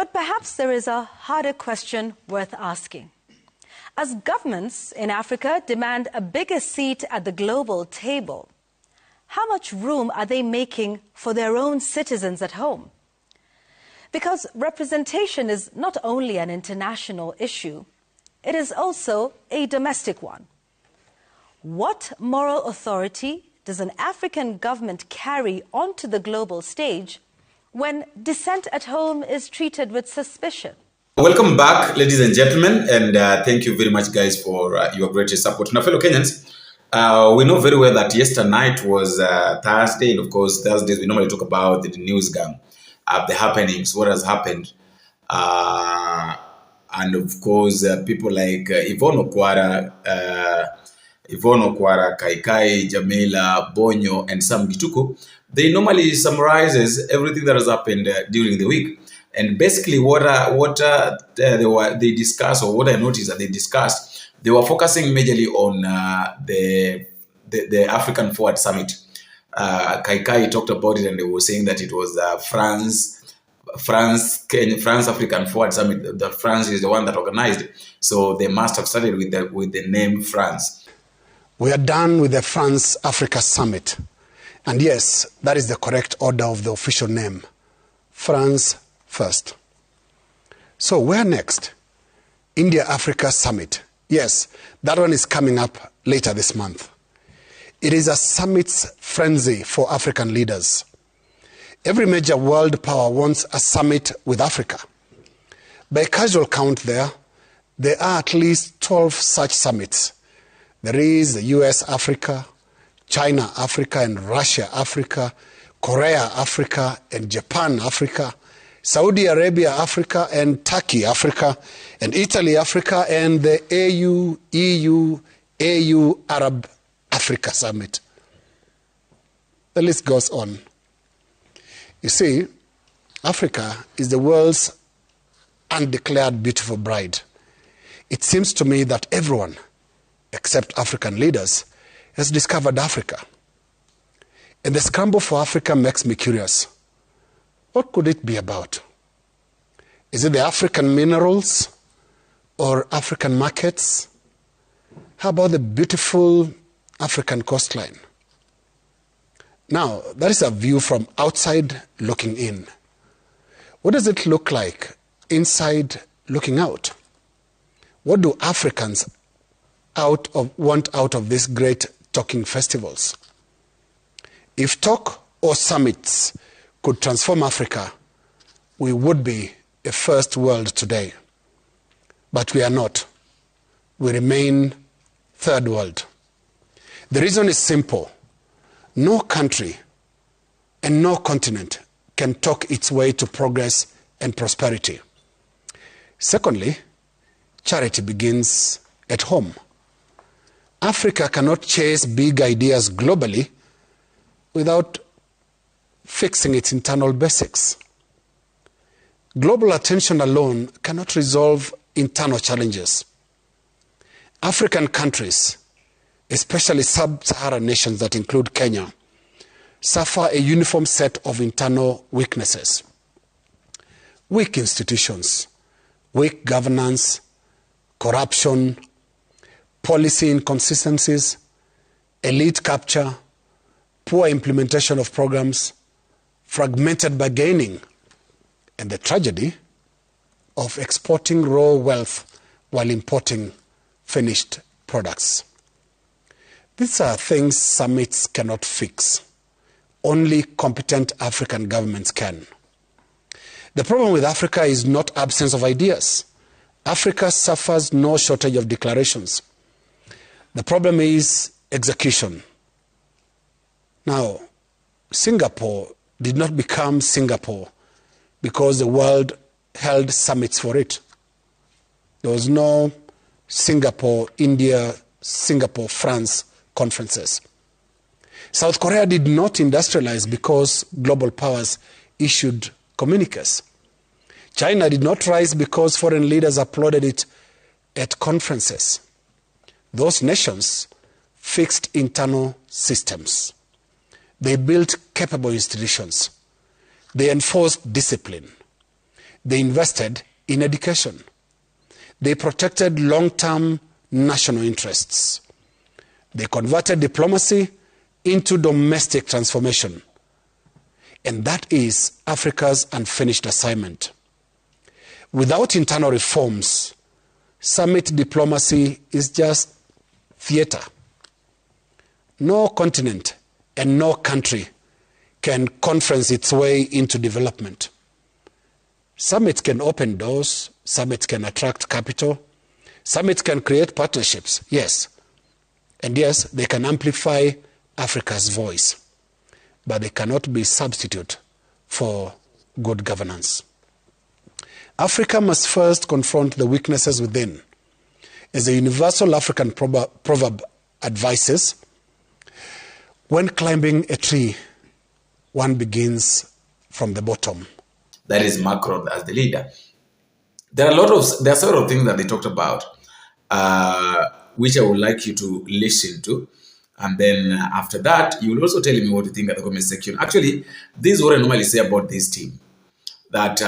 But perhaps there is a harder question worth asking. As governments in Africa demand a bigger seat at the global table, how much room are they making for their own citizens at home? Because representation is not only an international issue, it is also a domestic one. What moral authority does an African government carry onto the global stage when dissent at home is treated with suspicion? Welcome back, ladies and gentlemen, and thank you very much, guys, for your great support. Now, fellow Kenyans, we know very well that yesterday night was Thursday, and of course, Thursdays we normally talk about the news gang, the happenings, what has happened, and of course, people like Yvonne Okwara, Kaikai, Jamila, Bonyo, and Sam Gituko, they normally summarizes everything that has happened during the week. And basically, what they discussed, or what I noticed that they discussed, they were focusing majorly on the African Forward Summit. Kaikai talked about it, and they were saying that it was France African Forward Summit. The France is the one that organized it, so they must have started with the name France. We are done with the France Africa Summit, and yes, that is the correct order of the official name, France first. So where next? India-Africa Summit. Yes, that one is coming up later this month. It is a summit's frenzy for African leaders. Every major world power wants a summit with Africa. By casual count there are at least 12 such summits. There is the US Africa, China Africa, and Russia Africa, Korea Africa, and Japan Africa, Saudi Arabia Africa, and Turkey Africa, and Italy Africa, and the AU Arab Africa Summit. The list goes on. You see, Africa is the world's undeclared beautiful bride. It seems to me that everyone, except African leaders, has discovered Africa. And the scramble for Africa makes me curious. What could it be about? Is it the African minerals or African markets? How about the beautiful African coastline? Now, that is a view from outside looking in. What does it look like inside looking out? What do Africans want out of these great talking festivals? If talk or summits could transform Africa, we would be a first world today. But we are not. We remain third world. The reason is simple. No country and no continent can talk its way to progress and prosperity. Secondly, charity begins at home. Africa cannot chase big ideas globally without fixing its internal basics. Global attention alone cannot resolve internal challenges. African countries, especially sub-Saharan nations that include Kenya, suffer a uniform set of internal weaknesses. Weak institutions, weak governance, corruption, policy inconsistencies, elite capture, poor implementation of programs, fragmented bargaining, and the tragedy of exporting raw wealth while importing finished products. These are things summits cannot fix. Only competent African governments can. The problem with Africa is not absence of ideas. Africa suffers no shortage of declarations. The problem is execution. Now, Singapore did not become Singapore because the world held summits for it. There was no Singapore, India, Singapore, France conferences. South Korea did not industrialize because global powers issued communiques. China did not rise because foreign leaders applauded it at conferences. Those nations fixed internal systems. They built capable institutions. They enforced discipline. They invested in education. They protected long-term national interests. They converted diplomacy into domestic transformation. And that is Africa's unfinished assignment. Without internal reforms, summit diplomacy is just theater. No continent and no country can conference its way into development. Summits can open doors, summits can attract capital, summits can create partnerships, yes. And yes, they can amplify Africa's voice, but they cannot be substitute for good governance. Africa must first confront the weaknesses within. As a universal African proverb advises, when climbing a tree, one begins from the bottom. That is Macron as the leader. There are several things that they talked about, which I would like you to listen to. And then after that, you will also tell me what you think at the comment section. Actually, this is what I normally say about this team. That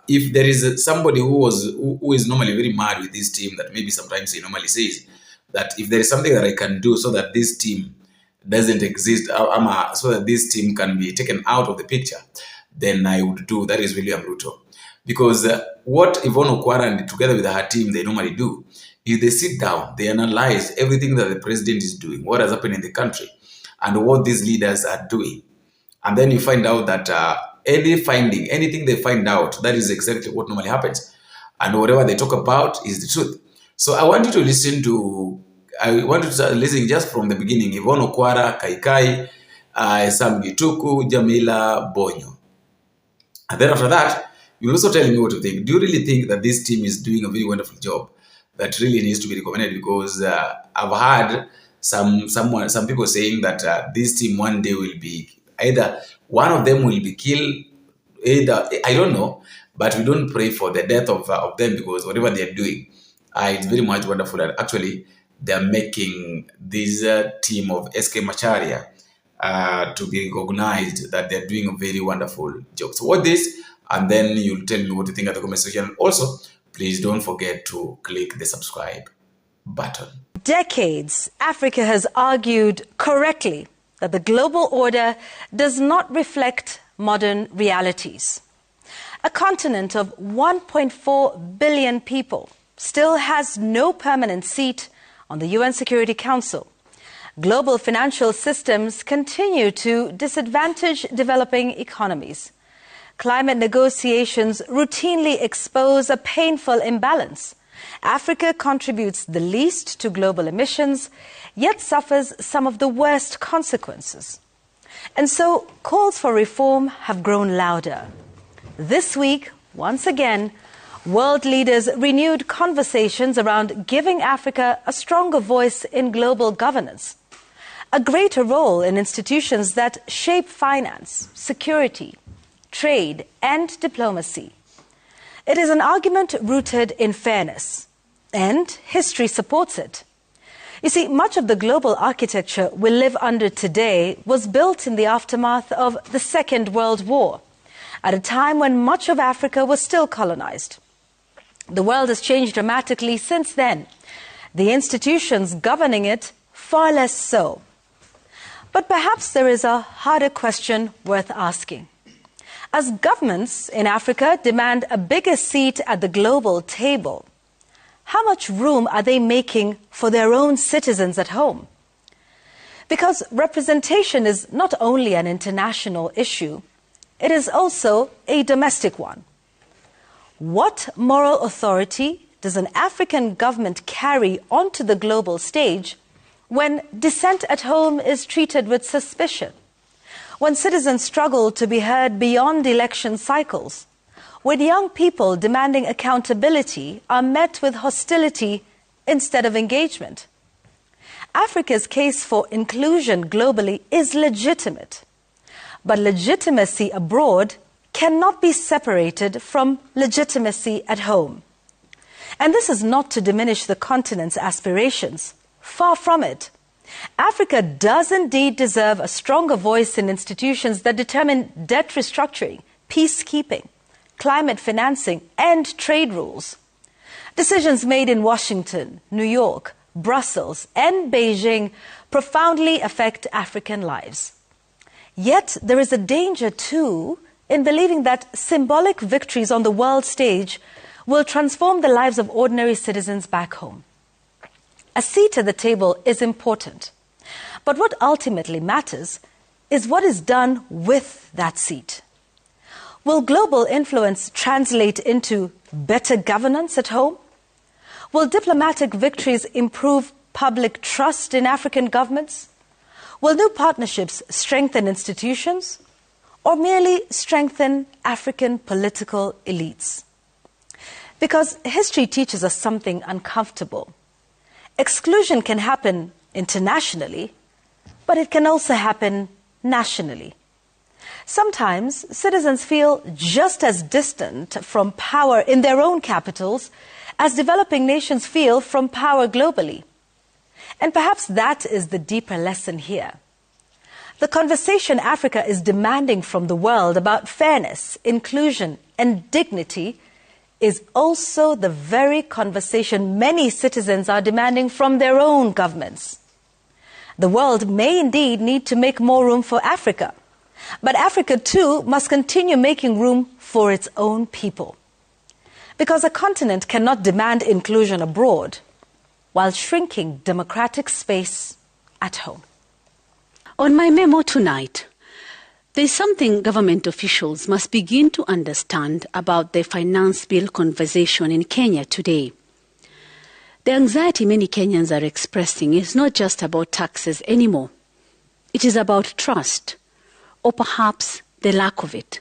if there is somebody who is normally very mad with this team, that maybe sometimes he normally says that if there is something that I can do so that this team doesn't exist, so that this team can be taken out of the picture, then I would do. That is William Ruto. Because what Yvonne Okwara and together with her team, they normally do, is they sit down, they analyze everything that the president is doing, what has happened in the country, and what these leaders are doing. And then you find out that anything they find out, that is exactly what normally happens. And whatever they talk about is the truth. So I want you to listen just from the beginning. Yvonne Okwara, Kaikai, Sam Gituku, Jamila, Bonyo. And then after that, you'll also tell me what you think. Do you really think that this team is doing a very wonderful job that really needs to be recommended? Because I've heard some people saying that this team one day will be either one of them will be killed, either I don't know, but we don't pray for the death of them, because whatever they're doing, it's very much wonderful. And actually, they're making this team of SK Macharia to be recognized that they're doing a very wonderful job. So watch this, and then you'll tell me what you think at the comment section. And also, please don't forget to click the subscribe button. Decades, Africa has argued correctly that the global order does not reflect modern realities. A continent of 1.4 billion people still has no permanent seat on the UN Security Council. Global financial systems continue to disadvantage developing economies. Climate negotiations routinely expose a painful imbalance. Africa contributes the least to global emissions, yet suffers some of the worst consequences. And so calls for reform have grown louder. This week, once again, world leaders renewed conversations around giving Africa a stronger voice in global governance, a greater role in institutions that shape finance, security, trade, and diplomacy. It is an argument rooted in fairness, and history supports it. You see, much of the global architecture we live under today was built in the aftermath of the Second World War, at a time when much of Africa was still colonized. The world has changed dramatically since then, the institutions governing it far less so. But perhaps there is a harder question worth asking. As governments in Africa demand a bigger seat at the global table, how much room are they making for their own citizens at home? Because representation is not only an international issue, it is also a domestic one. What moral authority does an African government carry onto the global stage when dissent at home is treated with suspicion, when citizens struggle to be heard beyond election cycles, when young people demanding accountability are met with hostility instead of engagement? Africa's case for inclusion globally is legitimate, but legitimacy abroad cannot be separated from legitimacy at home. And this is not to diminish the continent's aspirations. Far from it. Africa does indeed deserve a stronger voice in institutions that determine debt restructuring, peacekeeping, climate financing, and trade rules. Decisions made in Washington, New York, Brussels, and Beijing profoundly affect African lives. Yet there is a danger too in believing that symbolic victories on the world stage will transform the lives of ordinary citizens back home. A seat at the table is important, but what ultimately matters is what is done with that seat. Will global influence translate into better governance at home? Will diplomatic victories improve public trust in African governments? Will new partnerships strengthen institutions or merely strengthen African political elites? Because history teaches us something uncomfortable. Exclusion can happen internationally, but it can also happen nationally. Sometimes citizens feel just as distant from power in their own capitals as developing nations feel from power globally. And perhaps that is the deeper lesson here. The conversation Africa is demanding from the world about fairness, inclusion, and dignity is also the very conversation many citizens are demanding from their own governments. The world may indeed need to make more room for Africa, but Africa too must continue making room for its own people. Because a continent cannot demand inclusion abroad while shrinking democratic space at home. On my memo tonight, there is something government officials must begin to understand about the finance bill conversation in Kenya today. The anxiety many Kenyans are expressing is not just about taxes anymore. It is about trust, or perhaps the lack of it.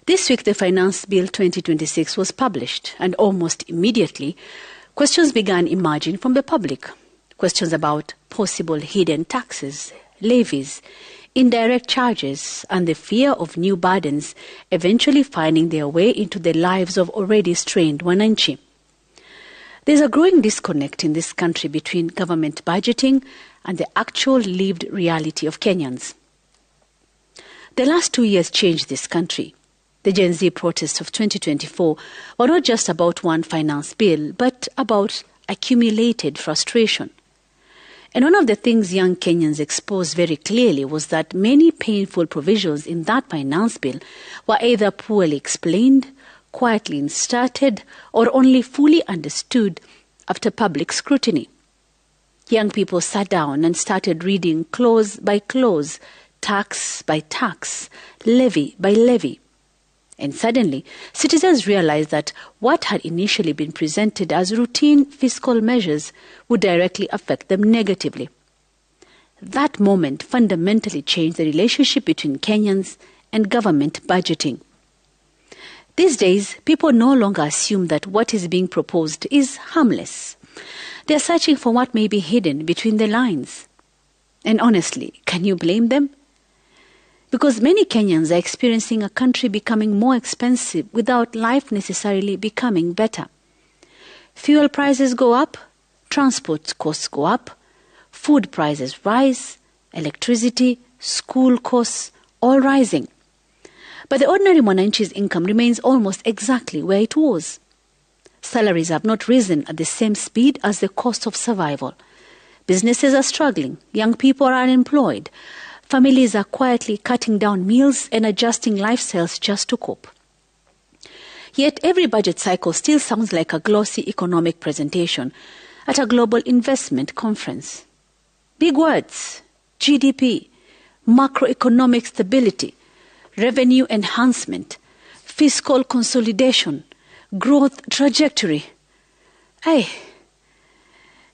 This week, the Finance Bill 2026 was published, and almost immediately, questions began emerging from the public. Questions about possible hidden taxes, levies, indirect charges, and the fear of new burdens eventually finding their way into the lives of already strained wananchi. There's a growing disconnect in this country between government budgeting and the actual lived reality of Kenyans. The last 2 years changed this country. The Gen Z protests of 2024 were not just about one finance bill, but about accumulated frustration. And one of the things young Kenyans exposed very clearly was that many painful provisions in that finance bill were either poorly explained, quietly inserted, or only fully understood after public scrutiny. Young people sat down and started reading clause by clause, tax by tax, levy by levy. And suddenly, citizens realized that what had initially been presented as routine fiscal measures would directly affect them negatively. That moment fundamentally changed the relationship between Kenyans and government budgeting. These days, people no longer assume that what is being proposed is harmless. They are searching for what may be hidden between the lines. And honestly, can you blame them? Because many Kenyans are experiencing a country becoming more expensive without life necessarily becoming better. Fuel prices go up, transport costs go up, food prices rise, electricity, school costs, all rising. But the ordinary Mwananchi's income remains almost exactly where it was. Salaries have not risen at the same speed as the cost of survival. Businesses are struggling, young people are unemployed, families are quietly cutting down meals and adjusting lifestyles just to cope. Yet every budget cycle still sounds like a glossy economic presentation at a global investment conference. Big words, GDP, macroeconomic stability, revenue enhancement, fiscal consolidation, growth trajectory. Hey.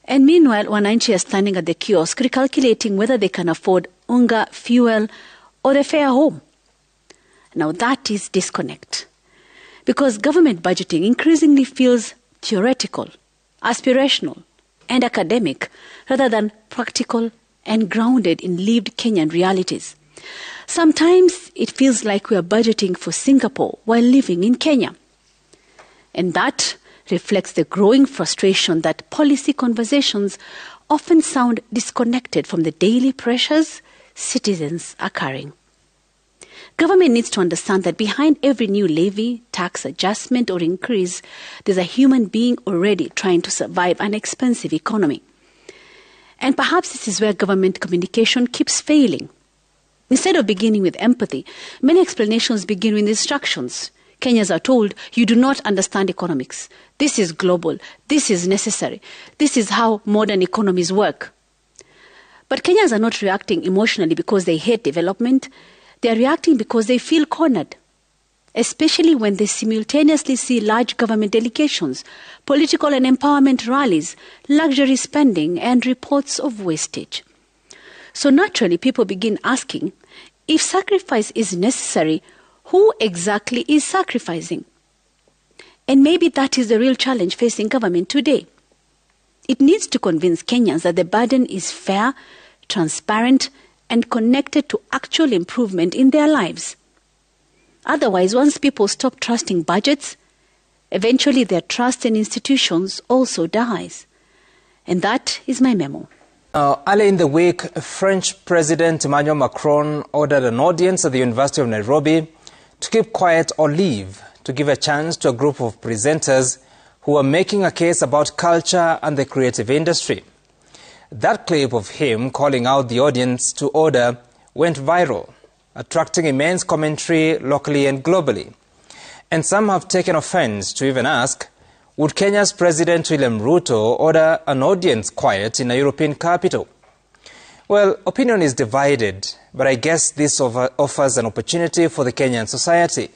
And meanwhile, wananchi are standing at the kiosk recalculating whether they can afford unga, fuel, or a fare home. Now that is disconnect. Because government budgeting increasingly feels theoretical, aspirational, and academic rather than practical and grounded in lived Kenyan realities. Sometimes it feels like we are budgeting for Singapore while living in Kenya. And that reflects the growing frustration that policy conversations often sound disconnected from the daily pressures citizens are carrying. Government needs to understand that behind every new levy, tax adjustment or increase, there's a human being already trying to survive an expensive economy. And perhaps this is where government communication keeps failing. Instead of beginning with empathy, many explanations begin with instructions. Kenyans are told, you do not understand economics. This is global. This is necessary. This is how modern economies work. But Kenyans are not reacting emotionally because they hate development. They are reacting because they feel cornered, especially when they simultaneously see large government delegations, political and empowerment rallies, luxury spending, and reports of wastage. So naturally, people begin asking, if sacrifice is necessary, who exactly is sacrificing? And maybe that is the real challenge facing government today. It needs to convince Kenyans that the burden is fair, transparent, and connected to actual improvement in their lives. Otherwise, once people stop trusting budgets, eventually their trust in institutions also dies. And that is my memo. Early in the week, French President Emmanuel Macron ordered an audience at the University of Nairobi to keep quiet or leave to give a chance to a group of presenters who were making a case about culture and the creative industry. That clip of him calling out the audience to order went viral, attracting immense commentary locally and globally. And some have taken offense to even ask, would Kenya's President William Ruto order an audience quiet in a European capital? Well, opinion is divided, but I guess this offers an opportunity for the Kenyan society.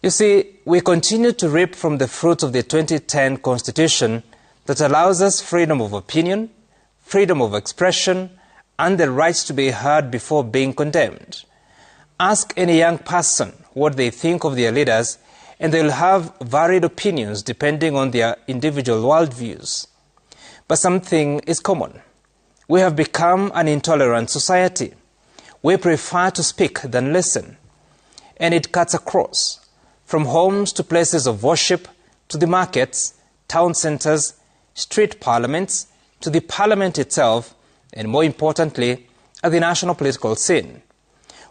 You see, we continue to reap from the fruits of the 2010 Constitution that allows us freedom of opinion, freedom of expression, and the right to be heard before being condemned. Ask any young person what they think of their leaders, and they'll have varied opinions depending on their individual worldviews. But something is common. We have become an intolerant society. We prefer to speak than listen. And it cuts across, from homes to places of worship, to the markets, town centers, street parliaments, to the parliament itself, and more importantly, at the national political scene.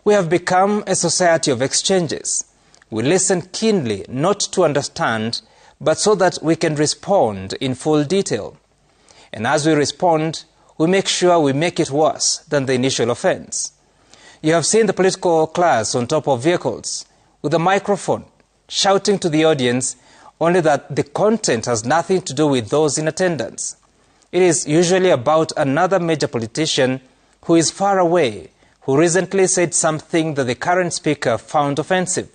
We have become a society of exchanges. We listen keenly, not to understand, but so that we can respond in full detail. And as we respond, we make sure we make it worse than the initial offense. You have seen the political class on top of vehicles, with a microphone, shouting to the audience, only that the content has nothing to do with those in attendance. It is usually about another major politician who is far away, who recently said something that the current speaker found offensive.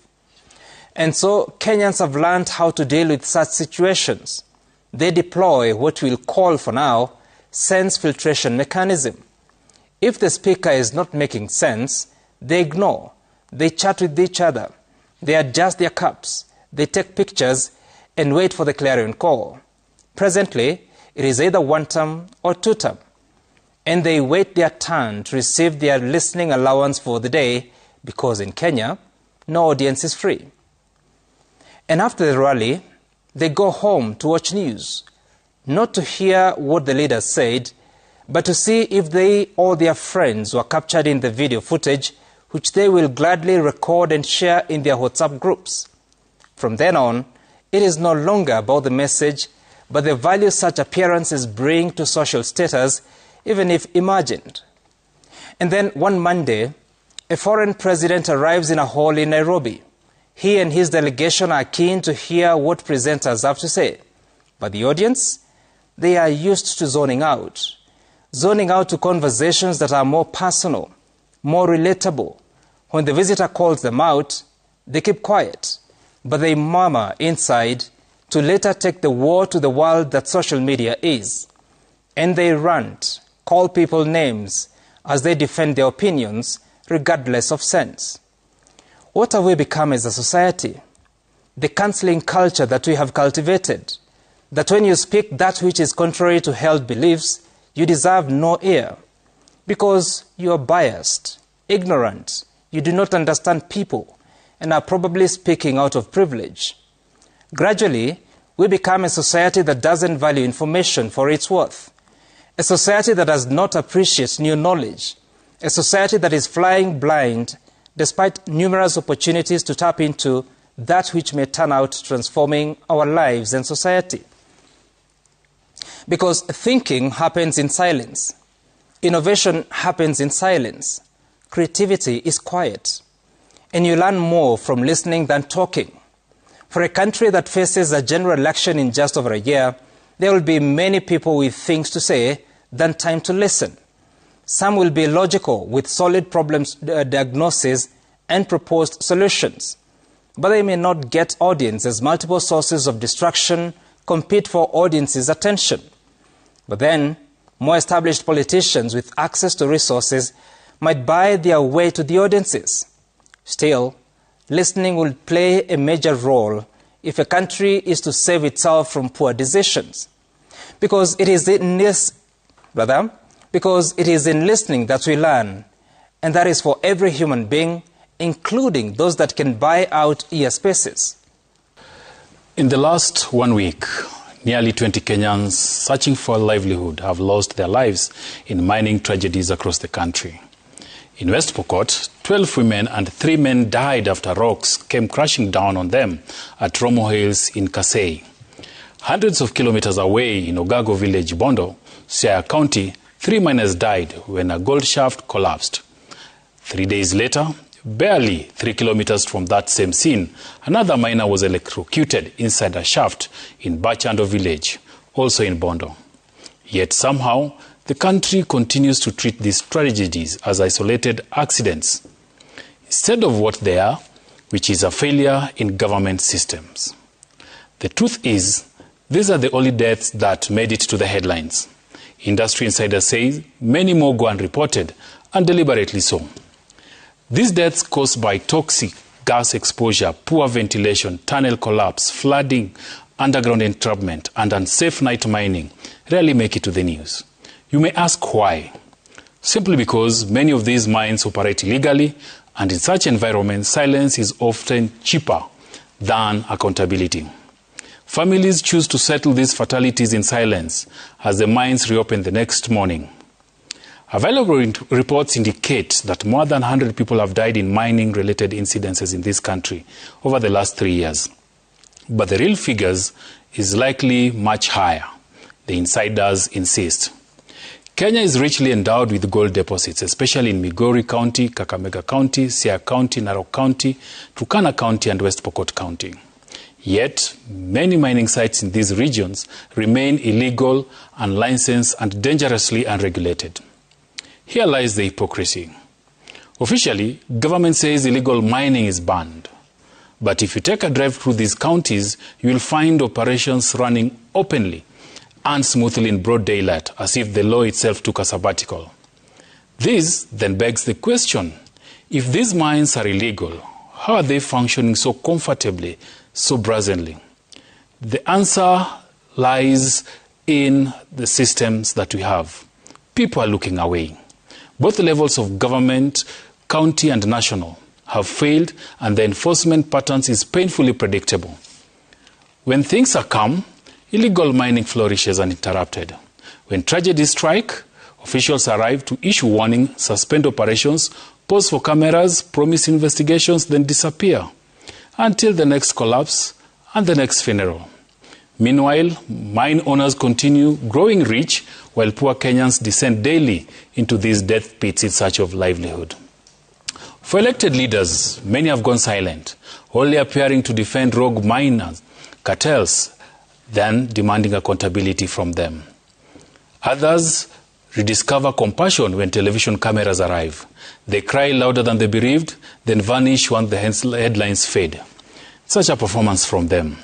And so Kenyans have learned how to deal with such situations. They deploy what we'll call for now sense filtration mechanism. If the speaker is not making sense, they ignore, they chat with each other, they adjust their caps, they take pictures and wait for the clarion call. Presently, it is either one term or two term, and they wait their turn to receive their listening allowance for the day, because in Kenya, no audience is free. And after the rally, they go home to watch news, not to hear what the leader said, but to see if they or their friends were captured in the video footage, which they will gladly record and share in their WhatsApp groups. From then on, it is no longer about the message, but the value such appearances bring to social status, even if imagined. And then one Monday, a foreign president arrives in a hall in Nairobi. He and his delegation are keen to hear what presenters have to say. But the audience, they are used to zoning out to conversations that are more personal, more relatable. When the visitor calls them out, they keep quiet, but they murmur inside to later take the war to the world that social media is. And they rant, call people names as they defend their opinions, regardless of sense. What have we become as a society? The cancelling culture that we have cultivated, that when you speak that which is contrary to held beliefs, you deserve no ear, because you are biased, ignorant, you do not understand people, and are probably speaking out of privilege. Gradually, we become a society that doesn't value information for its worth, a society that does not appreciate new knowledge, a society that is flying blind, despite numerous opportunities to tap into that which may turn out transforming our lives and society. Because thinking happens in silence. Innovation happens in silence. Creativity is quiet. And you learn more from listening than talking. For a country that faces a general election in just over a year, there will be many people with things to say than time to listen. Some will be logical with solid problems diagnosis and proposed solutions. But they may not get audience as multiple sources of distraction compete for audience's attention. But then, more established politicians with access to resources might buy their way to the audiences. Still, listening will play a major role if a country is to save itself from poor decisions. Because it is in listening that we learn, and that is for every human being, including those that can buy out ear spaces. In the last 1 week, nearly 20 Kenyans searching for a livelihood have lost their lives in mining tragedies across the country. In West Pokot, 12 women and 3 men died after rocks came crashing down on them at Romo Hills in Kasai. Hundreds of kilometers away in Ogago village, Bondo, Siaya County, 3 miners died when a gold shaft collapsed. 3 days later, barely 3 kilometers from that same scene, another miner was electrocuted inside a shaft in Bachando village, also in Bondo. Yet somehow, the country continues to treat these tragedies as isolated accidents, instead of what they are, which is a failure in government systems. The truth is, these are the only deaths that made it to the headlines. Industry insiders say many more go unreported, and deliberately so. These deaths caused by toxic gas exposure, poor ventilation, tunnel collapse, flooding, underground entrapment, and unsafe night mining rarely make it to the news. You may ask why. Simply because many of these mines operate illegally, and in such environments, silence is often cheaper than accountability. Families choose to settle these fatalities in silence as the mines reopen the next morning. Available reports indicate that more than 100 people have died in mining-related incidences in this country over the last 3 years. But the real figures is likely much higher, the insiders insist. Kenya is richly endowed with gold deposits, especially in Migori County, Kakamega County, Siaya County, Narok County, Turkana County, and West Pokot County. Yet, many mining sites in these regions remain illegal, unlicensed, and dangerously unregulated. Here lies the hypocrisy. Officially, government says illegal mining is banned. But if you take a drive through these counties, you will find operations running openly and smoothly in broad daylight, as if the law itself took a sabbatical. This then begs the question, if these mines are illegal, how are they functioning so comfortably, so brazenly? The answer lies in the systems that we have. People are looking away. Both levels of government, county and national, have failed, and the enforcement patterns is painfully predictable. When things are calm, illegal mining flourishes uninterrupted. When tragedies strike, officials arrive to issue warning, suspend operations, pause for cameras, promise investigations, then disappear until the next collapse and the next funeral. Meanwhile, mine owners continue growing rich while poor Kenyans descend daily into these death pits in search of livelihood. For elected leaders, many have gone silent, only appearing to defend rogue miners, cartels, than demanding accountability from them. Others rediscover compassion when television cameras arrive. They cry louder than the bereaved, then vanish once the headlines fade. Such a performance from them.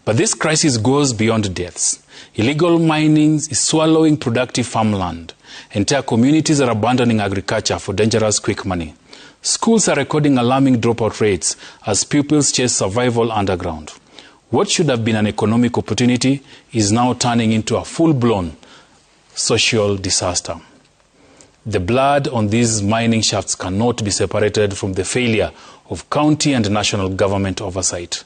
But this crisis goes beyond deaths. Illegal mining is swallowing productive farmland. Entire communities are abandoning agriculture for dangerous quick money. Schools are recording alarming dropout rates as pupils chase survival underground. What should have been an economic opportunity is now turning into a full-blown social disaster. The blood on these mining shafts cannot be separated from the failure of county and national government oversight.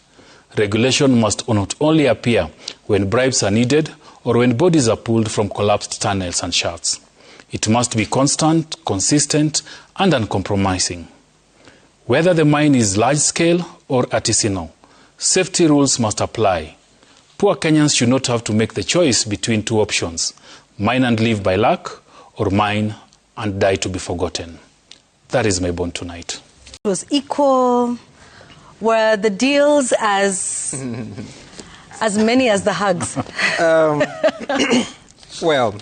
Regulation must not only appear when bribes are needed or when bodies are pulled from collapsed tunnels and shafts. It must be constant, consistent, and uncompromising. Whether the mine is large-scale or artisanal, safety rules must apply. Poor Kenyans should not have to make the choice between two options: mine and live by luck, or mine and die to be forgotten. That is my bond tonight. It was equal. Were the deals as many as the hugs? Well,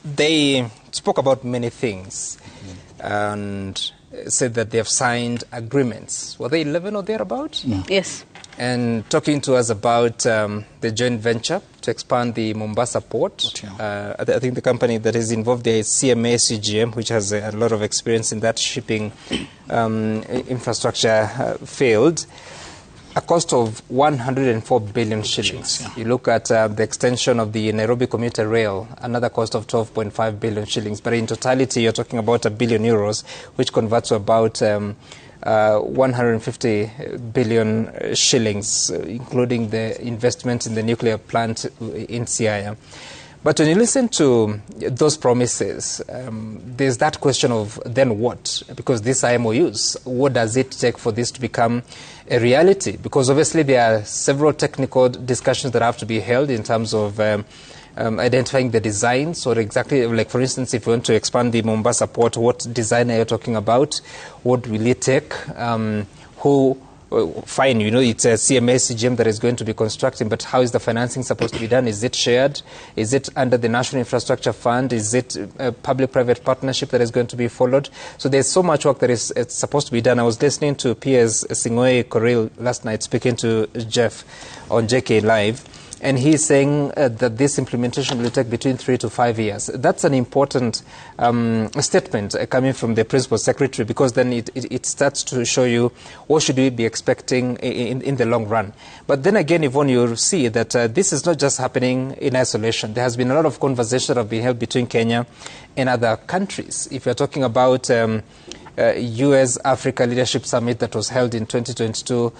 they spoke about many things and said that they have signed agreements. Were they 11 or thereabout? Yeah. Yes. And talking to us about the joint venture to expand the Mombasa port. I think the company that is involved there is CMA CGM, which has a lot of experience in that shipping infrastructure field. A cost of 104 billion shillings. Yeah. You look at the extension of the Nairobi commuter rail, another cost of 12.5 billion shillings. But in totality, you're talking about €1 billion, which converts to about 150 billion shillings, including the investment in the nuclear plant in Siaya. But when you listen to those promises, there's that question of then what? Because these are MOUs. What does it take for this to become a reality? Because obviously there are several technical discussions that have to be held in terms of identifying the designs, or exactly, like for instance, if you want to expand the Mombasa port, what design are you talking about? What will it take? Fine, you know, it's a CMA CGM that is going to be constructing, but how is the financing supposed to be done? Is it shared? Is it under the National Infrastructure Fund? Is it a public-private partnership that is going to be followed? So there's so much work that is supposed to be done. I was listening to Piers Singoe Koril last night speaking to Jeff on JK Live, and he's saying that this implementation will take between 3 to 5 years. That's an important statement coming from the Principal Secretary, because then it starts to show you what should we be expecting in the long run. But then again, Yvonne, you'll see that this is not just happening in isolation. There has been a lot of conversation that have been held between Kenya and other countries. If you're talking about US Africa Leadership Summit that was held in 2022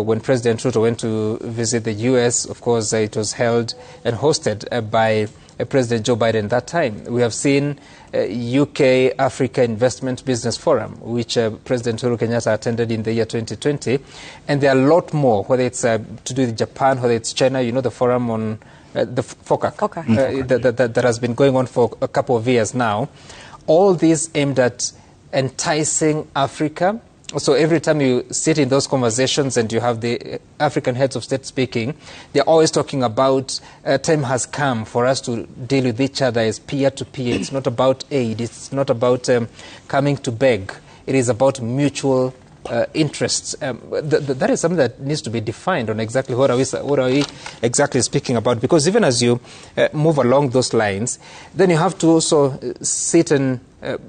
when President Ruto went to visit the US. Of course, it was held and hosted by President Joe Biden that time. We have seen UK Africa Investment Business Forum, which President Uhuru Kenyatta attended in the year 2020. And there are a lot more, whether it's to do with Japan, whether it's China, you know, the forum on the FOCAC that has been going on for a couple of years now. All these aimed at enticing Africa. So every time you sit in those conversations and you have the African heads of state speaking, they're always talking about time has come for us to deal with each other as peer to peer. It's not about aid. It's not about coming to beg. It is about mutual interests. That is something that needs to be defined on exactly what are we exactly speaking about. Because even as you move along those lines, then you have to also sit and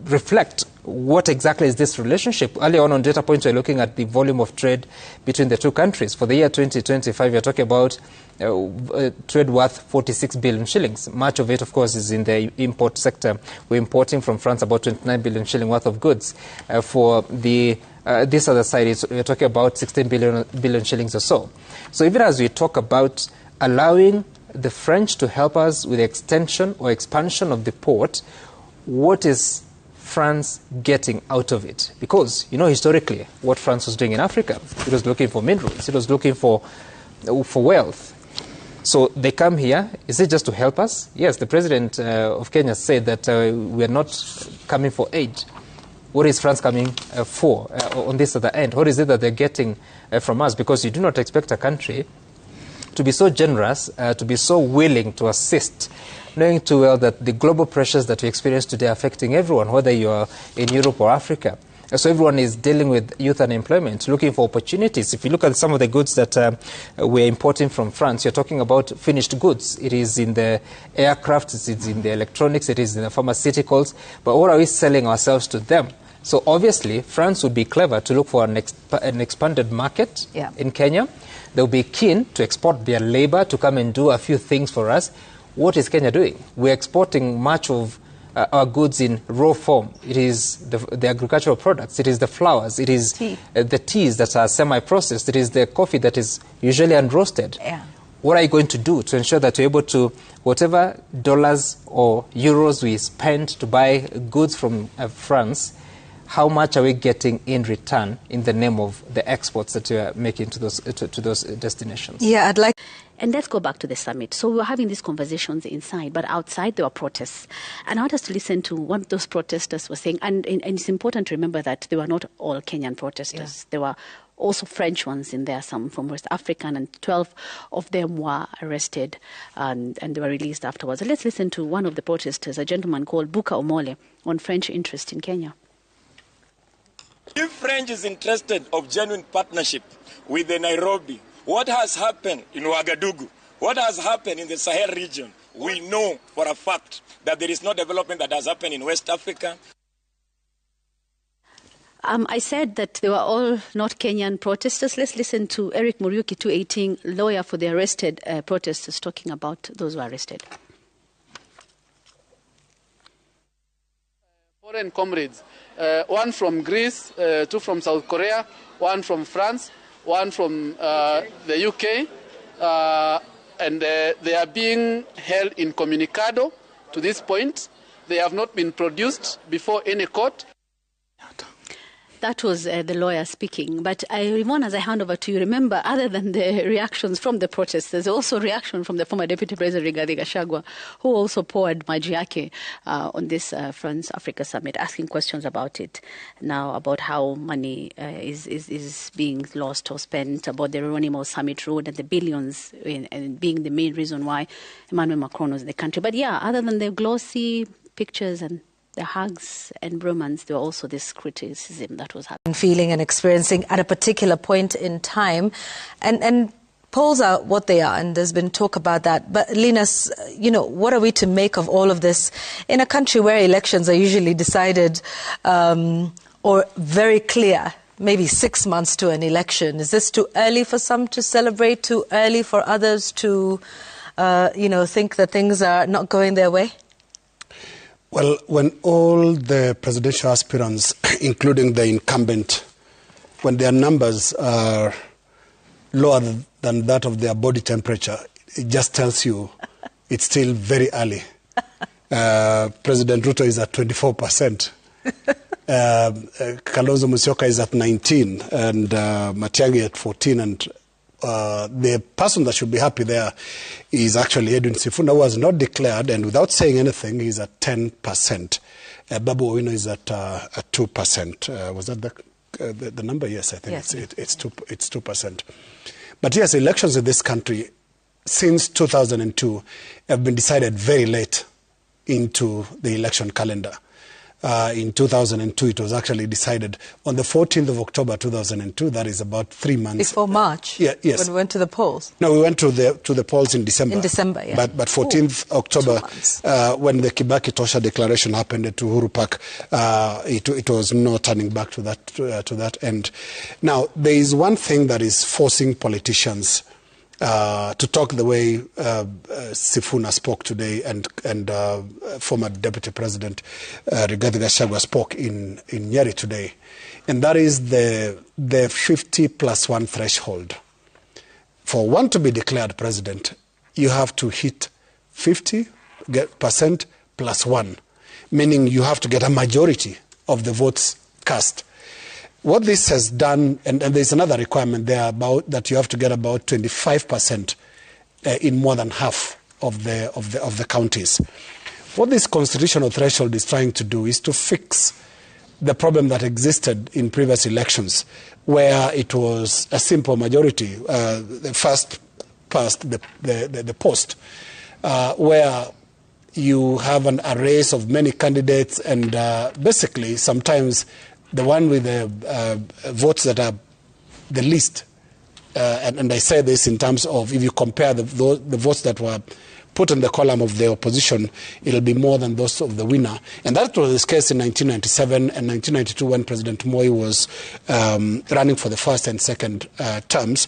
reflect what exactly is this relationship. Earlier on data points, we're looking at the volume of trade between the two countries. For the year 2025, you're talking about trade worth 46 billion shillings. Much of it, of course, is in the import sector. We're importing from France about 29 billion shilling worth of goods. For the this other side, we're talking about 16 billion shillings or so. So even as we talk about allowing the French to help us with the extension or expansion of the port, what is France getting out of it? Because, you know, historically, what France was doing in Africa, it was looking for minerals, it was looking for wealth. So they come here. Is it just to help us? Yes, the president of Kenya said that we are not coming for aid. What is France coming for on this other end? What is it that they're getting from us? Because you do not expect a country to be so generous, to be so willing to assist, knowing too well that the global pressures that we experience today are affecting everyone, whether you are in Europe or Africa. So everyone is dealing with youth unemployment, looking for opportunities. If you look at some of the goods that we're importing from France, you're talking about finished goods. It is in the aircraft, it is in the electronics, it is in the pharmaceuticals. But what are we selling ourselves to them? So obviously, France would be clever to look for an expanded market in Kenya. They'll be keen to export their labor to come and do a few things for us. What is Kenya doing? We're exporting much of our goods in raw form. It is the agricultural products. It is the flowers. It is the teas that are semi-processed. It is the coffee that is usually unroasted. Yeah. What are you going to do to ensure that you're able to, whatever dollars or euros we spend to buy goods from France, how much are we getting in return in the name of the exports that we are making to those destinations? Yeah, I'd like... And let's go back to the summit. So we were having these conversations inside, but outside there were protests. And I want us to listen to what those protesters were saying. And it's important to remember that they were not all Kenyan protesters. Yeah. There were also French ones in there, some from West Africa, and 12 of them were arrested and they were released afterwards. So let's listen to one of the protesters, a gentleman called Buka Omole, on French interest in Kenya. If French is interested of genuine partnership with the Nairobi, what has happened in Ouagadougou, what has happened in the Sahel region, we know for a fact that there is no development that has happened in West Africa. I said that they were all not Kenyan protesters. Let's listen to Eric Muriuki, 218, lawyer for the arrested protesters, talking about those who are arrested. Foreign comrades, one from Greece, two from South Korea, one from France, one from the UK, and they are being held incommunicado to this point. They have not been produced before any court. That was the lawyer speaking. But Yvonne, as I hand over to you, remember, other than the reactions from the protests, there's also reaction from the former Deputy President Rigathi Gachagua, who also poured maji yake on this France Africa Summit, asking questions about it now, about how money is being lost or spent, about the Ronimo Summit Road and the billions and being the main reason why Emmanuel Macron was in the country. But yeah, other than the glossy pictures and the hugs and bromance, there were also this criticism that was happening. Feeling and experiencing at a particular point in time. And polls are what they are, and there's been talk about that. But Linus, you know, what are we to make of all of this in a country where elections are usually decided or very clear, maybe 6 months to an election? Is this too early for some to celebrate, too early for others to, think that things are not going their way? Well, when all the presidential aspirants, including the incumbent, when their numbers are lower than that of their body temperature, it just tells you it's still very early. President Ruto is at 24%. Kalonzo Musyoka is at 19%, and Macharia at 14%, and the person that should be happy there is actually Edwin Sifuna, who was not declared, and without saying anything, he's at 10%. Babu Owino is at 2%. Was that the number? Yes, I think yes. It's 2%. But yes, elections in this country since 2002 have been decided very late into the election calendar. In 2002, it was actually decided on the 14th of October 2002. That is about 3 months before March. Yeah, yes. When we went to the polls. No, we went to the polls in December. In December, yeah. But 14th October, when the Kibaki Tosha declaration happened at Uhuru Park, it was no turning back to that end. Now, there is one thing that is forcing politicians to talk the way Sifuna spoke today, and former Deputy President Rigathi Gachagua spoke in Nyeri today, and that is the 50+1 threshold. For one to be declared president, you have to hit 50% plus 1, meaning you have to get a majority of the votes cast. What this has done, and there's another requirement there about that you have to get about 25% in more than half of the counties. What this constitutional threshold is trying to do is to fix the problem that existed in previous elections, where it was a simple majority, the first past the post, where you have a race of many candidates, and basically sometimes the one with the votes that are the least, and I say this in terms of if you compare the votes that were put in the column of the opposition, it'll be more than those of the winner. And that was the case in 1997 and 1992 when President Moi was running for the first and second terms.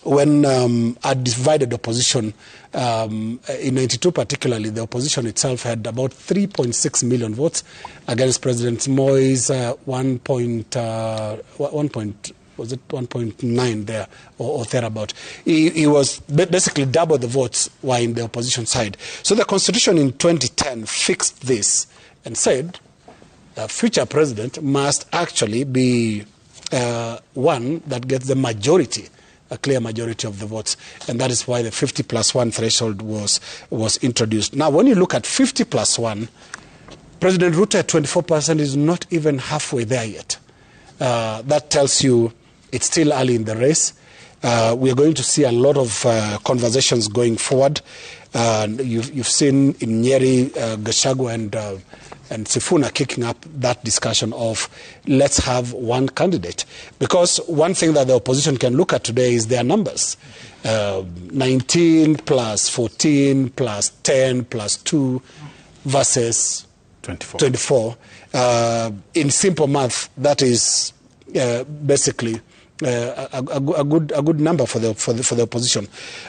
When a divided opposition, in 92 particularly, the opposition itself had about 3.6 million votes against President Moi's 1.9 there, or thereabout. He was basically double the votes were in the opposition side. So the Constitution in 2010 fixed this and said future president must actually be one that gets the majority, a clear majority of the votes, and that is why the 50+1 threshold was introduced. Now, when you look at 50+1, President Ruto at 24% is not even halfway there yet. That tells you it's still early in the race. We are going to see a lot of conversations going forward. You've seen in Nyeri, Gachagua and Sifuna kicking up that discussion of let's have one candidate. Because one thing that the opposition can look at today is their numbers. 19 plus 14 plus 10 plus 2 versus 24. In simple math, that is basically a good number for the opposition.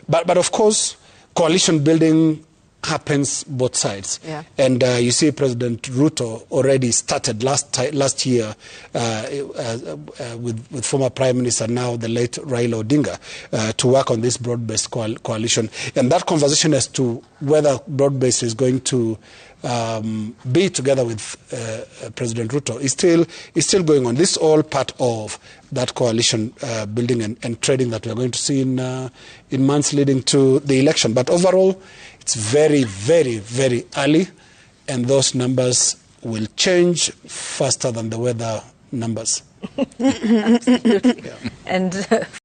But of course, coalition building happens both sides. Yeah. And you see President Ruto already started last year with former Prime Minister, now the late Raila Odinga, to work on this broad-based coalition. And that conversation as to whether broad-based is going to be together with President Ruto is still going on. This is all part of that coalition building and trading that we are going to see in months leading to the election. But overall, it's very, very, very early, and those numbers will change faster than the weather numbers. Absolutely. Yeah. And